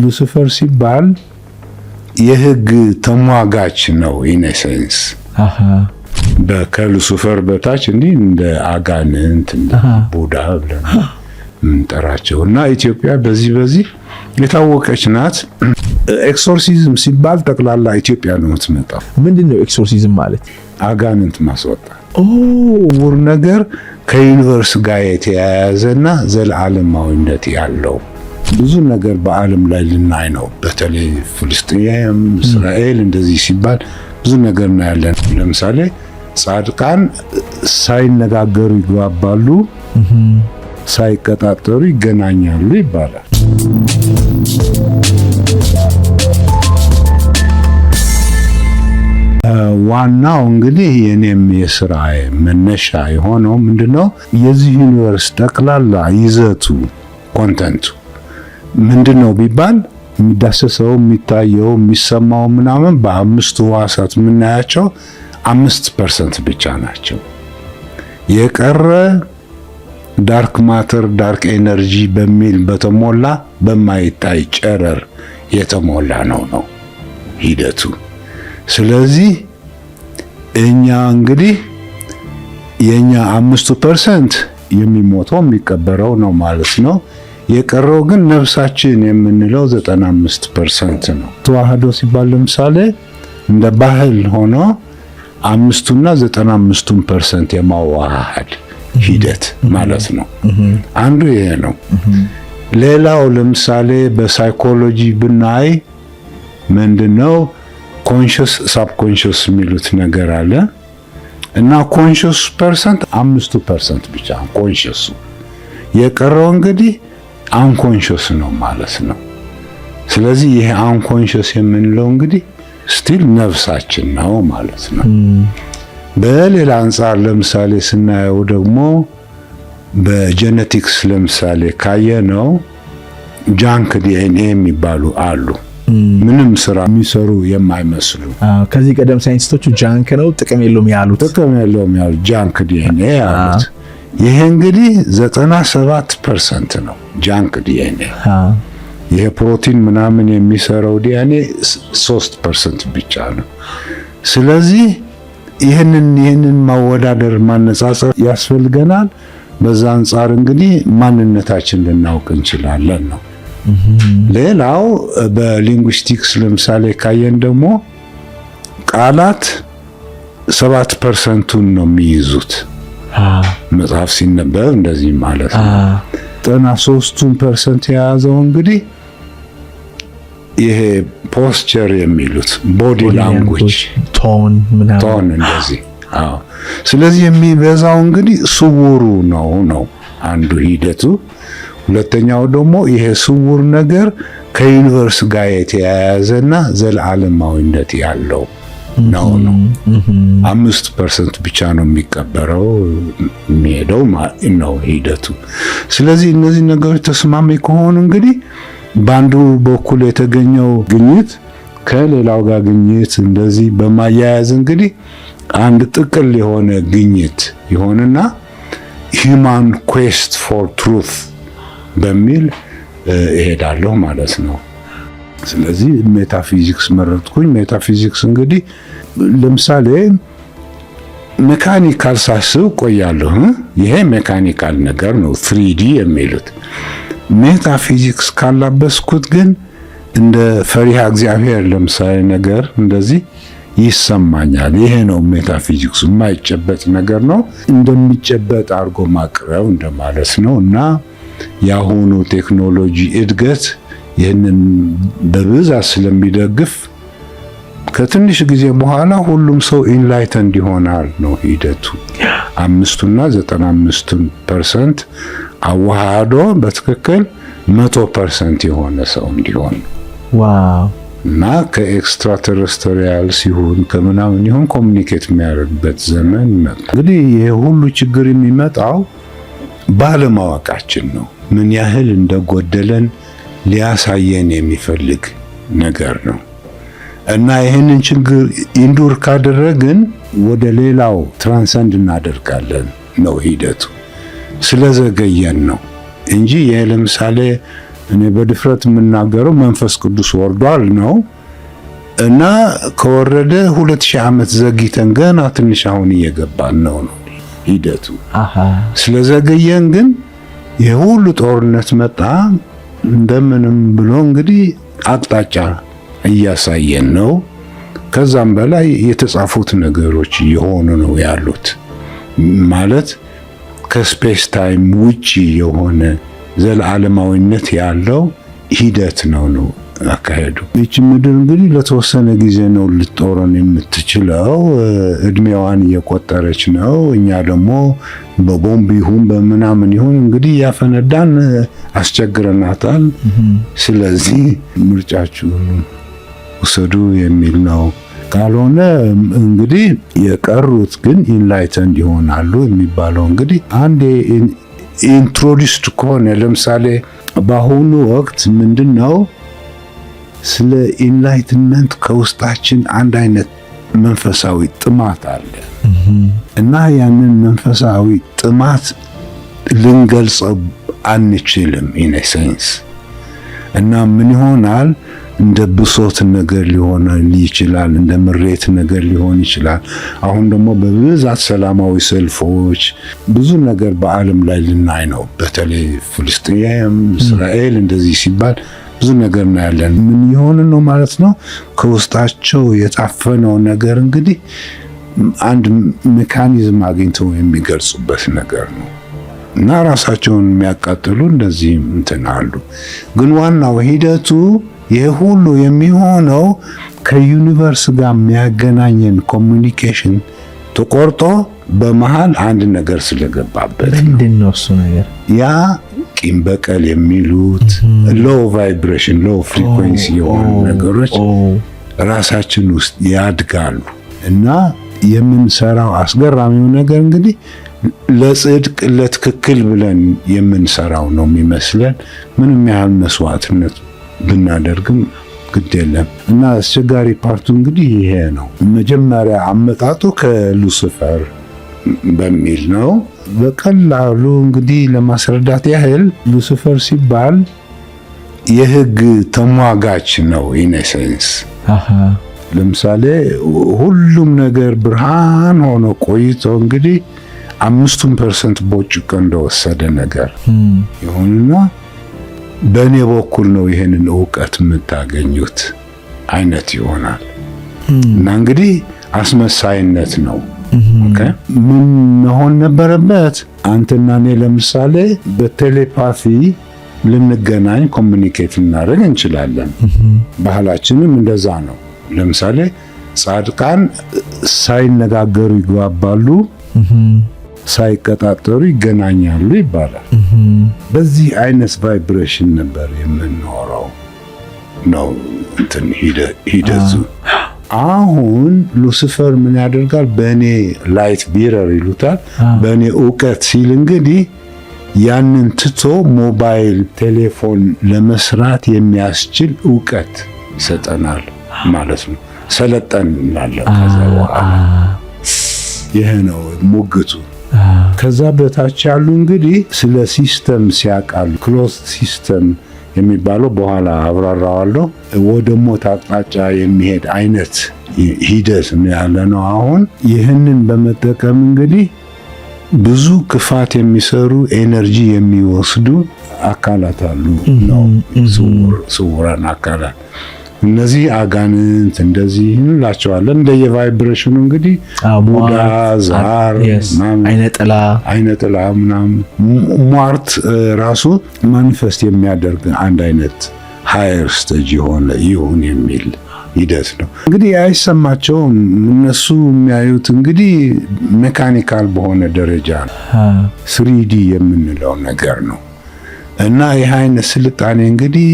ሉሲፈር ሲባል የህግ ተሟጋች ነው ኢነሴንስ ከሉሲፈር በታች እንዲህ እንደ አጋንንት እንደ ቡዳ ብለን እንጠራቸው እና ኢትዮጵያ በዚህ የታወቀች ናት። ኤክሶርሲዝም ሲባል ጠቅላላ ኢትዮጵያ ነው የምትመጣው። ምንድነው ኤክሶርሲዝም ማለት? አጋንንት ማስወጣት። ውር ነገር ከዩኒቨርስ ጋር የተያያዘና ዘላለማዊነት ያለው ብዙ ነገር በዓለም ላይ ልናይ ነው። በተለይ ፍልስጤም፣ እስራኤል እንደዚህ ሲባል ብዙ ነገር እናያለን። ለምሳሌ ጻድቃን ሳይነጋገሩ ይግባባሉ፣ ሳይቀጣጠሩ ይገናኛሉ ይባላል። ዋናው እንግዲህ የኔም የሥራ መነሻ የሆነው ምንድነው የዚህ ዩኒቨርስ ጠቅላላ ይዘቱ ኮንተንቱ ምንድነው ቢባል የሚዳሰሰው የሚታየው የሚሰማው ምናምን በአምስቱ ሕዋሳት የምናያቸው 5% ብቻ ናቸው። የቀረ ዳርክ ማተር ዳርክ ኤነርጂ በሚል በተሞላ በማይታይ ጨረር የተሞላ ነው ሂደቱ። ስለዚህ እኛ እንግዲህ የኛ 5% የሚሞተው የሚቀበረው ነው ማለት ነው። የቀረው ግን ነፍሳችን የምንለው 95% ነው። ተዋህዶ ሲባል ለምሳሌ እንደ ባህል ሆኖ 5ቱና 95% የማዋሃድ ሂደት ማለት ነው። አንዱ ይሄ ነው። ሌላው ለምሳሌ በሳይኮሎጂ ብናይ ምንድነው ኮንሽስ ሳብኮንሽስ የሚሉት ነገር አለ እና ኮንሽስ ፐርሰንት 5% ብቻ ኮንሽሱ፣ የቀረው እንግዲህ አንኮንሽስ ነው ማለት ነው። ስለዚህ ይሄ አንኮንሽስ የምንለው እንግዲህ ስቲል ነፍሳችን ነው ማለት ነው። በሌላ አንፃር ለምሳሌ ስናየው ደግሞ በጄኔቲክስ ለምሳሌ ካየነው ጃንክ ዲኤንኤ የሚባሉ አሉ፣ ምንም ስራ የሚሰሩ የማይመስሉ። ከዚህ ቀደም ሳይንቲስቶቹ ጃንክ ነው ጥቅም የለውም ያሉት ጃንክ ዲኤንኤ ያሉት። ይሄ እንግዲህ 97% ነው ጃንክ ዲኤንኤ። ይሄ ፕሮቲን ምናምን የሚሰራው ዲኤንኤ 3% ብቻ ነው። ስለዚህ ይህንን ማወዳደር ማነጻጸር ያስፈልገናል። በዛ አንጻር እንግዲህ ማንነታችን ልናውቅ እንችላለን ነው። ሌላው በሊንጉስቲክስ ለምሳሌ ካየን ደግሞ ቃላት 7%ን ነው የሚይዙት። መጽሐፍ ሲነበብ እንደዚህ ማለት ነው። 93% የያዘው እንግዲህ ይሄ ፖስቸር የሚሉት ቦዲ ላንጉዌጅ ቶን እንደዚህ። ስለዚህ የሚበዛው እንግዲህ ስውሩ ነው አንዱ ሂደቱ። ሁለተኛው ደግሞ ይሄ ስውር ነገር ከዩኒቨርስ ጋር የተያያዘና ዘላለማዊነት ያለው ነው 5% ብቻ ነው የሚቀበረው የሚሄደው ነው ሂደቱ። ስለዚህ እነዚህ ነገሮች ተስማሚ ከሆኑ እንግዲህ በአንዱ በኩል የተገኘው ግኝት ከሌላው ጋር ግኝት እንደዚህ በማያያዝ እንግዲህ አንድ ጥቅል የሆነ ግኝት ይሆንና ሂውማን ኩዌስት ፎር ትሩዝ በሚል እሄዳለሁ ማለት ነው። ስለዚህ ሜታፊዚክስ መረጥኩኝ። ሜታፊዚክስ እንግዲህ ለምሳሌ ሜካኒካል ሳስብ ቆያለሁ። ይሄ ሜካኒካል ነገር ነው 3D የሚሉት። ሜታፊዚክስ ካላበስኩት ግን እንደ ፈሪሃ እግዚአብሔር ለምሳሌ ነገር እንደዚህ ይሰማኛል። ይሄ ነው ሜታፊዚክስ። የማይጨበጥ ነገር ነው እንደሚጨበጥ አድርጎ ማቅረብ እንደማለት ነው እና የአሁኑ ቴክኖሎጂ እድገት ይህንን በብዛት ስለሚደግፍ ከትንሽ ጊዜ በኋላ ሁሉም ሰው ኢንላይተንድ ይሆናል ነው ሂደቱ። 5ቱና 95% አዋሃዶ በትክክል 100% የሆነ ሰው እንዲሆን ዋው እና ከኤክስትራ ተረስተሪያል ሲሆን ከምናምን ይሁን ኮሙኒኬት የሚያደርግበት ዘመን መጣ። እንግዲህ ይሄ ሁሉ ችግር የሚመጣው ባለማወቃችን ነው። ምን ያህል እንደጎደለን ሊያሳየን የሚፈልግ ነገር ነው እና ይህንን ችግር ኢንዱር ካደረግን ወደ ሌላው ትራንሰንድ እናደርጋለን ነው ሂደቱ። ስለዘገየን ነው እንጂ ይሄ ለምሳሌ እኔ በድፍረት የምናገረው መንፈስ ቅዱስ ወርዷል ነው እና ከወረደ 2000 ዓመት ዘግይተን ገና ትንሽ አሁን እየገባን ነው ሂደቱ። ስለዘገየን ግን የሁሉ ጦርነት መጣ እንደምንም ብሎ እንግዲህ አቅጣጫ እያሳየን ነው። ከዛም በላይ የተጻፉት ነገሮች እየሆኑ ነው ያሉት። ማለት ከስፔስ ታይም ውጪ የሆነ ዘለዓለማዊነት ያለው ሂደት ነው አካሄዱ። ይህች ምድር እንግዲህ ለተወሰነ ጊዜ ነው ልትጦረን የምትችለው። እድሜዋን እየቆጠረች ነው። እኛ ደግሞ በቦምብ ይሁን በምናምን ይሁን እንግዲህ ያፈነዳን አስቸግረናታል። ስለዚህ ምርጫችሁን ውሰዱ የሚል ነው። ካልሆነ እንግዲህ የቀሩት ግን ኢንላይተንድ ይሆናሉ የሚባለው እንግዲህ አንድ ኢንትሮዲውስድ ከሆነ ለምሳሌ በአሁኑ ወቅት ምንድነው ስለ ኢንላይትመንት ከውስጣችን አንድ አይነት መንፈሳዊ ጥማት አለ እና ያንን መንፈሳዊ ጥማት ልንገልጸው አንችልም ኢን ሴንስ እና ምን ይሆናል እንደ ብሶት ነገር ሊሆን ይችላል፣ እንደ ምሬት ነገር ሊሆን ይችላል። አሁን ደግሞ በብዛት ሰላማዊ ሰልፎች ብዙ ነገር በዓለም ላይ ልናይ ነው። በተለይ ፍልስጤም፣ እስራኤል እንደዚህ ሲባል ብዙ ነገር እናያለን። ምን ይሆን ነው ማለት ነው ከውስጣቸው የታፈነው ነገር እንግዲህ አንድ ሜካኒዝም አግኝተው የሚገልጹበት ነገር ነው እና ራሳቸውን የሚያቃጥሉ እንደዚህ እንትን አሉ። ግን ዋናው ሂደቱ ይሄ ሁሉ የሚሆነው ከዩኒቨርስ ጋር የሚያገናኘን ኮሚኒኬሽን ተቆርጦ በመሃል አንድ ነገር ስለገባበት ምንድነው እሱ ነገር? ያ ቂም በቀል የሚሉት ሎው ቫይብሬሽን ሎው ፍሪኩዌንሲ የሆኑ ነገሮች ራሳችን ውስጥ ያድጋሉ እና የምንሰራው አስገራሚው ነገር እንግዲህ ለጽድቅ ለትክክል ብለን የምንሰራው ነው የሚመስለን። ምንም ያህል መስዋዕትነት ብናደርግም ግድ የለም እና አስቸጋሪ ፓርቱ እንግዲህ ይሄ ነው። መጀመሪያ አመጣጡ ከሉሲፈር በሚል ነው። በቀላሉ እንግዲህ ለማስረዳት ያህል ሉሲፈር ሲባል የህግ ተሟጋች ነው ኢን ሴንስ። ለምሳሌ ሁሉም ነገር ብርሃን ሆኖ ቆይቶ እንግዲህ 5% ቦጭቆ እንደወሰደ ነገር ይሁንና በእኔ በኩል ነው ይሄንን ዕውቀት የምታገኙት አይነት ይሆናል እና እንግዲህ አስመሳይነት ነው። ኦኬ ምን መሆን ነበረበት? አንተና እኔ ለምሳሌ በቴሌፓቲ ልንገናኝ ኮሚኒኬት እናደርግ እንችላለን። ባህላችንም እንደዛ ነው። ለምሳሌ ጻድቃን ሳይነጋገሩ ይግባባሉ፣ ሳይቀጣጠሩ ይገናኛሉ ይባላል። በዚህ አይነት ቫይብሬሽን ነበር የምንኖረው ነው እንትን ሂደቱ። አሁን ሉሲፈር ምን ያደርጋል? በእኔ ላይት ቢረር ይሉታል፣ በእኔ ዕውቀት ሲል እንግዲህ ያንን ትቶ ሞባይል ቴሌፎን ለመስራት የሚያስችል ዕውቀት ይሰጠናል ማለት ነው። ሰለጠን እንላለን። ከዛ በኋላ ይሄ ነው ሙግቱ። ከዛ በታች ያሉ እንግዲህ ስለ ሲስተም ሲያቃሉ ክሎዝድ ሲስተም የሚባለው በኋላ አብራራዋለሁ። ወደ ሞት አቅጣጫ የሚሄድ አይነት ሂደት ነው ያለ ነው። አሁን ይህንን በመጠቀም እንግዲህ ብዙ ክፋት የሚሰሩ ኤነርጂ የሚወስዱ አካላት አሉ ነው ስውራን አካላት። እነዚህ አጋንንት እንደዚህ እንላቸዋለን። እንደየቫይብሬሽኑ እንግዲህ ቡዳ፣ ዛር፣ አይነጥላ ምናምን ሟርት ራሱ ማኒፌስት የሚያደርግ አንድ አይነት ሃየር ስቴጅ የሆነ ይሁን የሚል ሂደት ነው። እንግዲህ አይሰማቸውም። እነሱ የሚያዩት እንግዲህ ሜካኒካል በሆነ ደረጃ ነው። 3D የምንለው ነገር ነው። እና ይህ አይነት ስልጣኔ እንግዲህ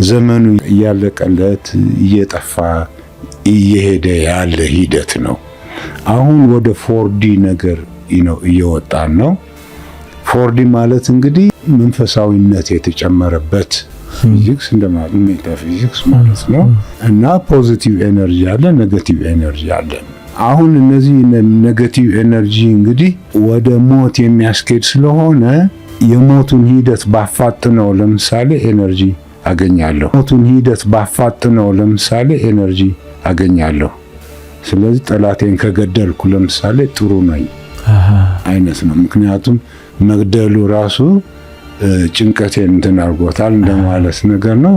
ዘመኑ እያለቀለት እየጠፋ እየሄደ ያለ ሂደት ነው። አሁን ወደ 4D ነገር እየወጣን ነው። 4D ማለት እንግዲህ መንፈሳዊነት የተጨመረበት ፊዚክስ እንደማለት ሜታፊዚክስ ማለት ነው። እና ፖዚቲቭ ኤነርጂ አለ፣ ኔጌቲቭ ኤነርጂ አለ። አሁን እነዚህ ኔጌቲቭ ኤነርጂ እንግዲህ ወደ ሞት የሚያስኬድ ስለሆነ የሞቱን ሂደት ባፋጥነው ለምሳሌ ኤነርጂ አገኛለሁ። ሞቱን ሂደት ባፋጥነው ለምሳሌ ኤነርጂ አገኛለሁ። ስለዚህ ጠላቴን ከገደልኩ ለምሳሌ ጥሩ ነኝ አይነት ነው። ምክንያቱም መግደሉ ራሱ ጭንቀቴን እንትን አድርጎታል እንደማለት ነገር ነው።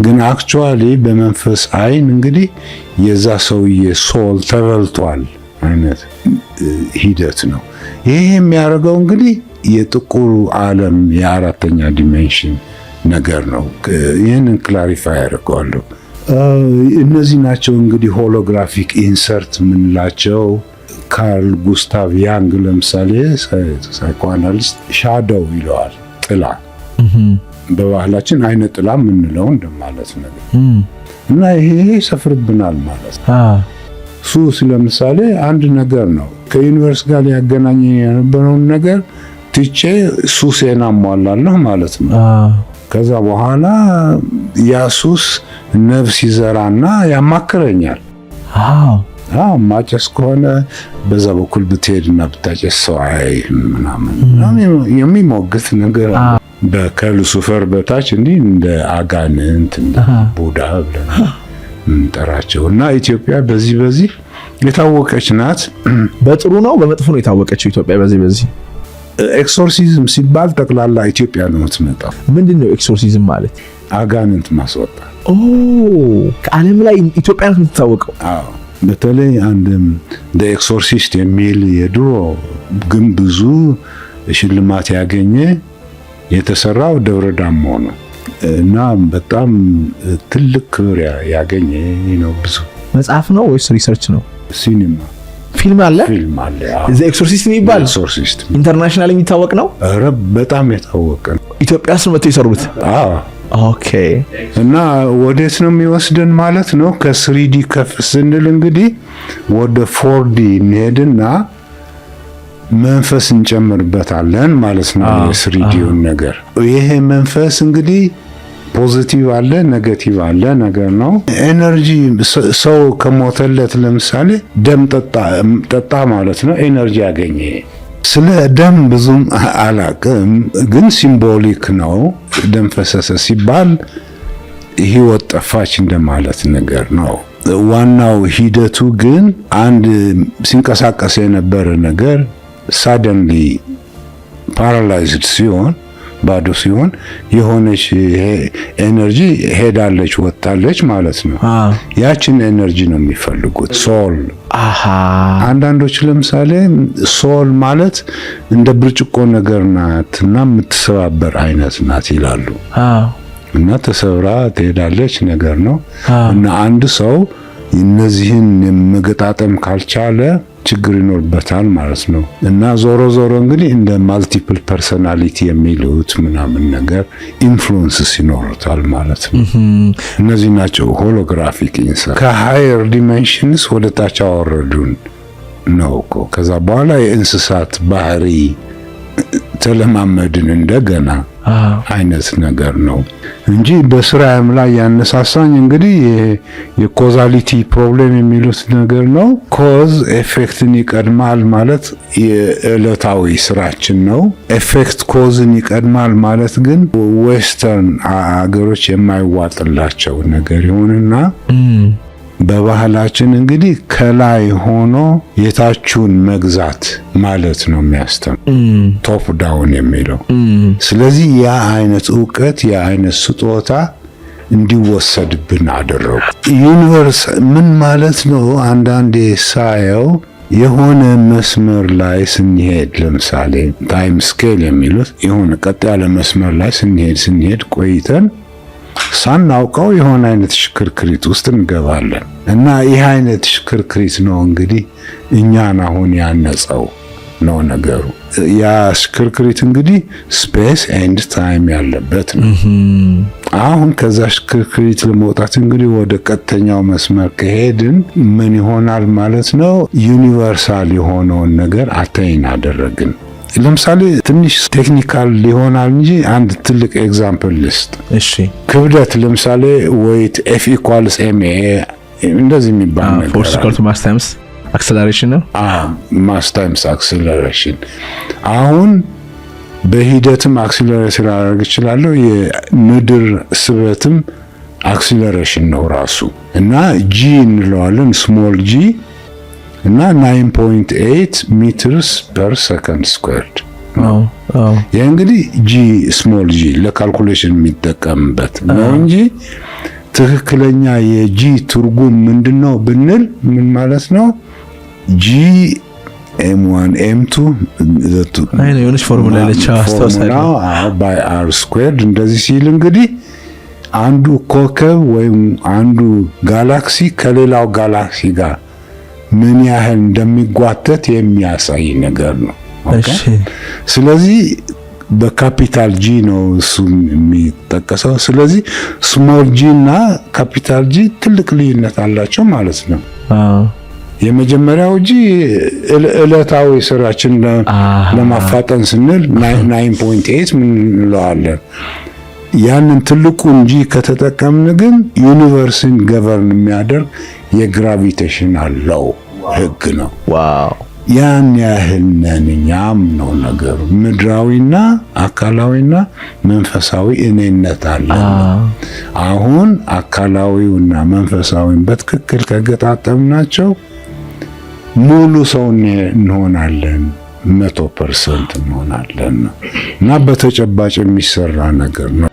ግን አክቹአሊ በመንፈስ አይን እንግዲህ የዛ ሰውዬ ሶል ተበልቷል አይነት ሂደት ነው። ይሄ የሚያደርገው እንግዲህ የጥቁሩ ዓለም የአራተኛ ዲሜንሽን ነገር ነው። ይህንን ክላሪፋይ ያደርገዋለሁ። እነዚህ ናቸው እንግዲህ ሆሎግራፊክ ኢንሰርት የምንላቸው። ካርል ጉስታቭ ያንግ ለምሳሌ ሳይኮአናሊስት ሻዶው ይለዋል፣ ጥላ። በባህላችን አይነ ጥላ የምንለው እንደማለት ነገር እና ይሄ ይሰፍርብናል ማለት ነው። ሱስ ለምሳሌ አንድ ነገር ነው። ከዩኒቨርስ ጋር ሊያገናኝ የነበረውን ነገር ትቼ ሱሴን አሟላለሁ ማለት ነው። ከዛ በኋላ ያ ሱስ ነፍስ ይዘራና ያማክረኛል። ማጨስ ከሆነ በዛ በኩል ብትሄድና ብታጨስ ሰው ምናምን የሚሞግት ነገር ከሉሲፈር በታች እንዲህ እንደ አጋንንት እንደ ቡዳ ብለን እንጠራቸው እና ኢትዮጵያ በዚህ የታወቀች ናት። በጥሩ ነው በመጥፎ ነው የታወቀችው ኢትዮጵያ በዚህ ኤክሶርሲዝም ሲባል ጠቅላላ ኢትዮጵያ ነው የምትመጣው። ምንድነው ኤክሶርሲዝም ማለት? አጋንንት ማስወጣት። ከዓለም ላይ ኢትዮጵያ ናት የምትታወቀው። በተለይ አንድም ኤክሶርሲስት የሚል የድሮ ግን ብዙ ሽልማት ያገኘ የተሰራው ደብረ ዳሞ ነው እና በጣም ትልቅ ክብር ያገኘ ነው። ብዙ መጽሐፍ ነው ወይስ ሪሰርች ነው? ሲኒማ ፊልም አለ። ዘ ኤክሶርሲስት የሚባል ኤክሶርሲስት ኢንተርናሽናል የሚታወቅ ነው። ኧረ በጣም የታወቀ ነው። ኢትዮጵያ ውስጥ መጥተው የሰሩት። ኦኬ። እና ወዴት ነው የሚወስደን ማለት ነው? ከስሪዲ ከፍ ስንል እንግዲህ ወደ 4D እንሄድና መንፈስ እንጨምርበታለን ማለት ነው። የስሪዲውን ነገር ይሄ መንፈስ እንግዲህ ፖዚቲቭ አለ፣ ኔጌቲቭ አለ ነገር ነው። ኤነርጂ ሰው ከሞተለት ለምሳሌ ደም ጠጣ ማለት ነው፣ ኤነርጂ ያገኘ። ስለ ደም ብዙም አላቅም፣ ግን ሲምቦሊክ ነው። ደም ፈሰሰ ሲባል ህይወት ጠፋች እንደማለት ነገር ነው። ዋናው ሂደቱ ግን አንድ ሲንቀሳቀስ የነበረ ነገር ሳደንሊ ፓራላይዝድ ሲሆን ባዶ ሲሆን የሆነች ኤነርጂ ሄዳለች ወጣለች ማለት ነው። ያችን ኤነርጂ ነው የሚፈልጉት። ሶል አንዳንዶች ለምሳሌ ሶል ማለት እንደ ብርጭቆ ነገር ናት እና የምትሰባበር አይነት ናት ይላሉ። እና ተሰብራ ትሄዳለች ነገር ነው። እና አንድ ሰው እነዚህን መገጣጠም ካልቻለ ችግር ይኖርበታል ማለት ነው። እና ዞሮ እንግዲህ እንደ ማልቲፕል ፐርሶናሊቲ የሚሉት ምናምን ነገር ኢንፍሉዌንስስ ይኖሩታል ማለት ነው። እነዚህ ናቸው ሆሎግራፊክ ኢንሰርት። ከሃየር ዲሜንሽንስ ወደ ታች አወረዱን ነው እኮ። ከዛ በኋላ የእንስሳት ባህሪ ተለማመድን እንደገና አይነት ነገር ነው እንጂ በስራም ላይ ያነሳሳኝ እንግዲህ የኮዛሊቲ ፕሮብሌም የሚሉት ነገር ነው። ኮዝ ኤፌክትን ይቀድማል ማለት የዕለታዊ ስራችን ነው። ኤፌክት ኮዝን ይቀድማል ማለት ግን ዌስተርን አገሮች የማይዋጥላቸው ነገር ይሁንና በባህላችን እንግዲህ ከላይ ሆኖ የታችሁን መግዛት ማለት ነው የሚያስተምር ቶፕ ዳውን የሚለው። ስለዚህ ያ አይነት ዕውቀት ያ አይነት ስጦታ እንዲወሰድብን አደረጉ። ዩኒቨርስ ምን ማለት ነው? አንዳንዴ ሳየው የሆነ መስመር ላይ ስንሄድ ለምሳሌ ታይም ስኬል የሚሉት የሆነ ቀጥ ያለ መስመር ላይ ስንሄድ ቆይተን ሳናውቀው የሆነ አይነት ሽክርክሪት ውስጥ እንገባለን እና ይህ አይነት ሽክርክሪት ነው እንግዲህ እኛን አሁን ያነጸው ነው ነገሩ። ያ ሽክርክሪት እንግዲህ ስፔስ ኤንድ ታይም ያለበት ነው። አሁን ከዛ ሽክርክሪት ለመውጣት እንግዲህ ወደ ቀጥተኛው መስመር ከሄድን ምን ይሆናል ማለት ነው? ዩኒቨርሳል የሆነውን ነገር አተይን አደረግን። ለምሳሌ ትንሽ ቴክኒካል ሊሆናል እንጂ አንድ ትልቅ ኤግዛምፕል ልስጥ። እሺ፣ ክብደት ለምሳሌ ዌይት F = ma እንደዚህ የሚባል ነገር ፎርስ = ማስ ታይምስ አክሰለሬሽን ነው። ማስ ታይምስ አክሰለሬሽን። አሁን በሂደትም አክሲለሬት ላደርግ እችላለሁ። የምድር ስበትም አክሲለሬሽን ነው ራሱ እና ጂ እንለዋለን ስሞል ጂ እና 9.8 ሜትርስ ፐር ሰከንድ ስኩዌርድ ነው። ይህ እንግዲህ ጂ ስሞል ጂ ለካልኩሌሽን የሚጠቀምበት ነው እንጂ ትክክለኛ የጂ ትርጉም ምንድነው ብንል ምን ማለት ነው? ጂ m1 m2 የሆነች ፎርሙላ ለቻ አስተዋሳለሁ ባይ r ስኩዌርድ እንደዚህ ሲል እንግዲህ አንዱ ኮከብ ወይም አንዱ ጋላክሲ ከሌላው ጋላክሲ ጋር ምን ያህል እንደሚጓተት የሚያሳይ ነገር ነው። እሺ ስለዚህ በካፒታል ጂ ነው እሱ የሚጠቀሰው። ስለዚህ ስሞል ጂ እና ካፒታል ጂ ትልቅ ልዩነት አላቸው ማለት ነው። የመጀመሪያው ጂ ዕለታዊ ስራችን ለማፋጠን ስንል 9.8 ምን እንለዋለን። ያንን ትልቁን ጂ ከተጠቀምን ግን ዩኒቨርስን ገቨርን የሚያደርግ የግራቪቴሽን አለው ህግ ነው። ዋው ያን ያህል ነን እኛም ነው ነገሩ። ምድራዊና አካላዊና መንፈሳዊ እኔነት አለ። አሁን አካላዊውና መንፈሳዊን በትክክል ከገጣጠምናቸው ሙሉ ሰው እንሆናለን፣ 100% እንሆናለን እና በተጨባጭ የሚሰራ ነገር ነው።